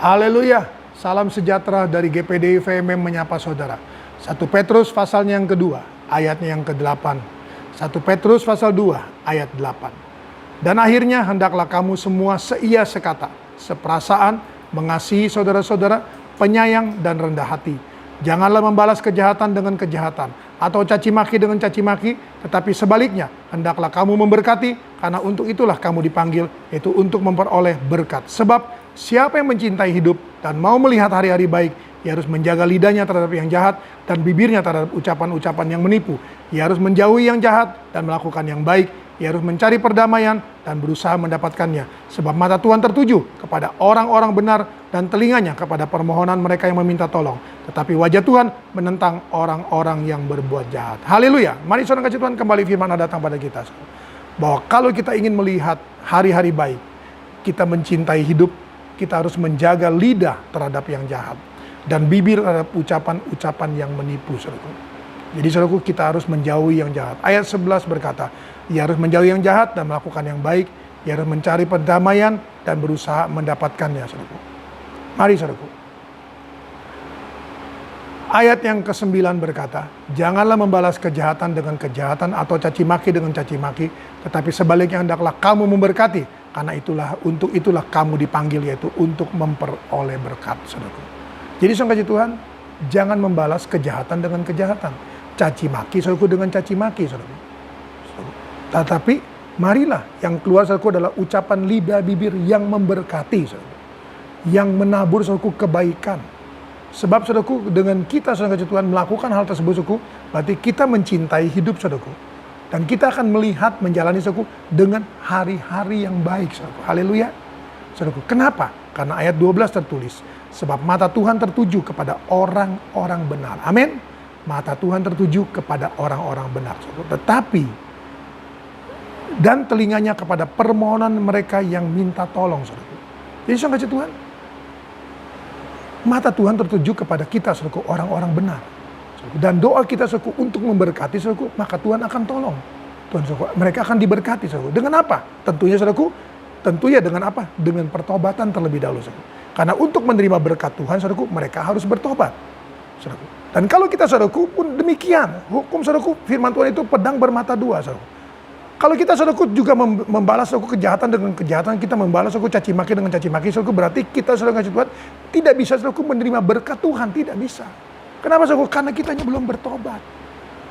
Haleluya, salam sejahtera dari GPDI VMM menyapa saudara. 1 Petrus pasalnya yang kedua, ayatnya yang ke-8. 1 Petrus pasal 2, ayat 8. Dan akhirnya hendaklah kamu semua seia sekata, seperasaan, mengasihi saudara-saudara, penyayang dan rendah hati. Janganlah membalas kejahatan dengan kejahatan, atau caci maki dengan caci maki, tetapi sebaliknya, hendaklah kamu memberkati, karena untuk itulah kamu dipanggil, yaitu untuk memperoleh berkat. Sebab siapa yang mencintai hidup dan mau melihat hari-hari baik, ia harus menjaga lidahnya terhadap yang jahat dan bibirnya terhadap ucapan-ucapan yang menipu. Ia harus menjauhi yang jahat dan melakukan yang baik. Ia harus mencari perdamaian dan berusaha mendapatkannya. Sebab mata Tuhan tertuju kepada orang-orang benar dan telinganya kepada permohonan mereka yang meminta tolong. Tetapi wajah Tuhan menentang orang-orang yang berbuat jahat. Haleluya. Mari saudara kasih Tuhan, kembali firman Allah datang pada kita. Bahwa kalau kita ingin melihat hari-hari baik, kita mencintai hidup, kita harus menjaga lidah terhadap yang jahat dan bibir terhadap ucapan-ucapan yang menipu, saudaraku. Jadi saudaraku, kita harus menjauhi yang jahat. Ayat 11 berkata, ia harus menjauhi yang jahat dan melakukan yang baik. Ia harus mencari perdamaian dan berusaha mendapatkannya, saudaraku. Mari saudaraku. Ayat yang ke-9 berkata, janganlah membalas kejahatan dengan kejahatan atau caci maki dengan caci maki, tetapi sebaliknya hendaklah kamu memberkati. Karena untuk itulah kamu dipanggil, yaitu untuk memperoleh berkat, saudaraku. Jadi saudara kasih Tuhan, jangan membalas kejahatan dengan kejahatan, caci maki saudaraku dengan caci maki, saudaraku. Tetapi marilah yang keluar, saudaraku, adalah ucapan lidah bibir yang memberkati, saudaraku, yang menabur, saudaraku, kebaikan. Sebab saudaraku, dengan kita saudara kasih Tuhan melakukan hal tersebut, saudaraku, berarti kita mencintai hidup, saudaraku. Dan kita akan melihat menjalani, saudaraku, dengan hari-hari yang baik, saudaraku. Haleluya. Saudaraku, kenapa? Karena ayat 12 tertulis, sebab mata Tuhan tertuju kepada orang-orang benar. Amin. Mata Tuhan tertuju kepada orang-orang benar, saudaraku. Tetapi, dan telinganya kepada permohonan mereka yang minta tolong, saudaraku. Jadi saudara kasih Tuhan, mata Tuhan tertuju kepada kita, saudaraku, orang-orang benar. Dan doa kita, saudaraku, untuk memberkati, saudaraku, maka Tuhan akan tolong. Tuhan, saudaraku, mereka akan diberkati, saudaraku. Dengan apa? Tentunya, saudaraku, dengan apa? Dengan pertobatan terlebih dahulu, saudaraku. Karena untuk menerima berkat Tuhan, saudaraku, mereka harus bertobat, saudaraku. Dan kalau kita, saudaraku, pun demikian. Hukum, saudaraku, firman Tuhan itu pedang bermata dua, saudaraku. Kalau kita, saudaraku, juga membalas, saudaraku, kejahatan dengan kejahatan, kita membalas, saudaraku, caci maki dengan caci maki, saudaraku, berarti kita, saudara kasih Tuhan, tidak bisa, saudaraku, menerima berkat Tuhan, tidak bisa. Kenapa, saudaraku? Karena kitanya belum bertobat.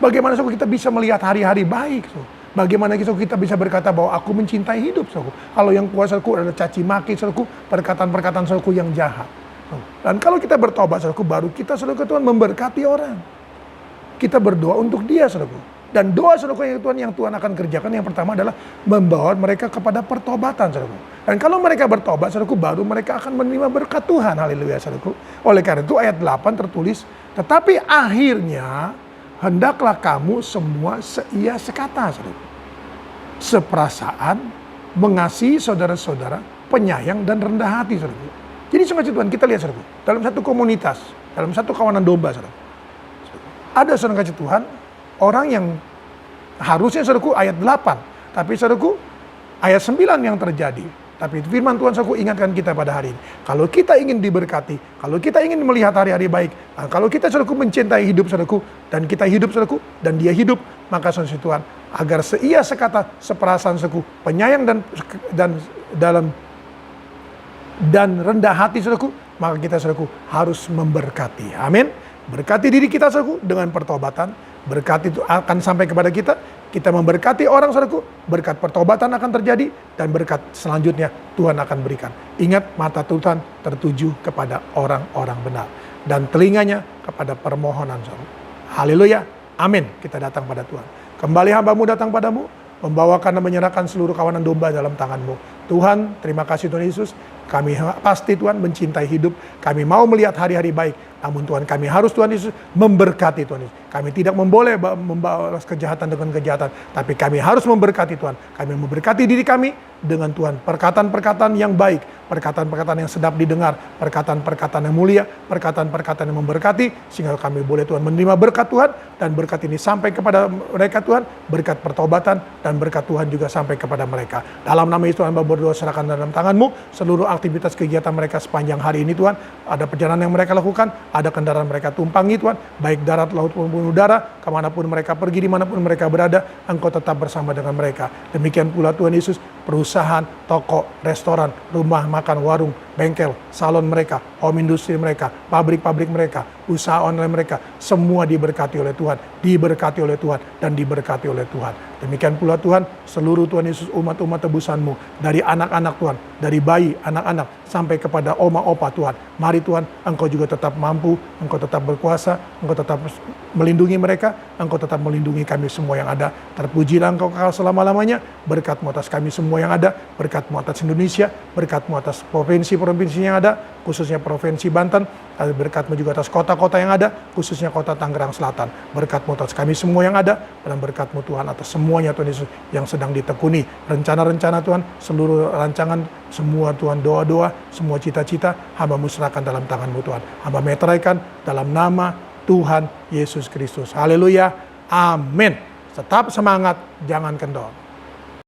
Bagaimana, saudaraku, kita bisa melihat hari-hari baik, saudaraku? Bagaimana, saudaraku, kita bisa berkata bahwa aku mencintai hidup, saudaraku? Kalau yang kuasa, saudaraku, adalah caci maki, saudaraku, perkataan-perkataan, saudaraku, yang jahat. Dan kalau kita bertobat, saudaraku, baru kita, saudaraku, Tuhan memberkati orang. Kita berdoa untuk dia, saudaraku. Dan doa, saudaraku, yang Tuhan akan kerjakan, yang pertama adalah membawa mereka kepada pertobatan, saudaraku. Dan kalau mereka bertobat, saudaraku, baru mereka akan menerima berkat Tuhan. Haleluya, saudaraku. Oleh karena itu ayat 8 tertulis, tetapi akhirnya hendaklah kamu semua seia sekata, saudaraku. Seperasaan, mengasihi saudara-saudara, penyayang dan rendah hati, saudaraku. Jadi saudara Tuhan, kita lihat, saudaraku, dalam satu komunitas, dalam satu kawanan domba, saudaraku, ada, saudara kasih Tuhan, orang yang harusnya, saudaraku, ayat 8, tapi, saudaraku, ayat 9 yang terjadi. Tapi firman Tuhan, saudaraku, ingatkan kita pada hari ini. Kalau kita ingin diberkati, kalau kita ingin melihat hari-hari baik, kalau kita, saudaraku, mencintai hidup, saudaraku, dan kita hidup, saudaraku, dan dia hidup, maka, saudara Tuhan, agar seia sekata, seperasaan, saudaraku, penyayang dan rendah hati, saudaraku, maka kita, saudaraku, harus memberkati. Amin. Berkati diri kita, saudaraku, dengan pertobatan. Berkat itu akan sampai kepada kita. Kita memberkati orang, saudaraku, berkat pertobatan akan terjadi, dan berkat selanjutnya Tuhan akan berikan. Ingat, mata Tuhan tertuju kepada orang-orang benar, dan telinganya kepada permohonan, saudaraku. Haleluya, amin. Kita datang pada Tuhan. Kembali hambamu datang padamu, membawakan dan menyerahkan seluruh kawanan domba dalam tanganmu. Tuhan, terima kasih Tuhan Yesus. Kami pasti, Tuhan, mencintai hidup. Kami mau melihat hari-hari baik. Namun Tuhan, kami harus, Tuhan Yesus, memberkati, Tuhan Yesus. Kami tidak boleh membalas kejahatan dengan kejahatan. Tapi kami harus memberkati, Tuhan. Kami memberkati diri kami dengan, Tuhan, perkataan-perkataan yang baik. perkataan-perkataan yang sedap didengar, perkataan-perkataan yang mulia, perkataan-perkataan yang memberkati, sehingga kami boleh Tuhan menerima berkat Tuhan, dan berkat ini sampai kepada mereka Tuhan, berkat pertobatan, dan berkat Tuhan juga sampai kepada mereka. Dalam nama Yesus Tuhan, berdoa serahkan dalam tangan-Mu seluruh aktivitas kegiatan mereka sepanjang hari ini Tuhan. Ada perjalanan yang mereka lakukan, ada kendaraan mereka tumpangi Tuhan, baik darat, laut maupun udara, kemanapun mereka pergi, dimanapun mereka berada, Engkau tetap bersama dengan mereka. Demikian pula Tuhan Yesus, perusahaan, toko, restoran, rumah makan, warung, bengkel, salon mereka, home industri mereka, pabrik-pabrik mereka, usaha online mereka, semua diberkati oleh Tuhan, diberkati oleh Tuhan, dan diberkati oleh Tuhan. Demikian pula Tuhan, seluruh Tuhan Yesus umat-umat tebusan-Mu, dari anak-anak Tuhan, dari bayi, anak-anak, sampai kepada oma-opa Tuhan. Mari Tuhan, Engkau juga tetap mampu, Engkau tetap berkuasa, Engkau tetap melindungi mereka, Engkau tetap melindungi kami semua yang ada. Terpujilah Engkau kekal selama-lamanya, berkat-Mu atas kami semua yang ada, berkat-Mu atas Indonesia, berkat-Mu atas provinsi-provinsi yang ada, khususnya Provinsi Banten, berkat-Mu juga atas kota-kota yang ada, khususnya kota Tangerang Selatan. Berkat-Mu atas kami semua yang ada, dan berkat-Mu Tuhan atas semuanya Tuhan Yesus yang sedang ditekuni. Rencana-rencana Tuhan, seluruh rancangan, semua Tuhan doa-doa, semua cita-cita, hamba-Mu serahkan dalam tangan-Mu Tuhan. Hamba meteraikan dalam nama Tuhan Yesus Kristus. Haleluya. Amin. Tetap semangat, jangan kendor.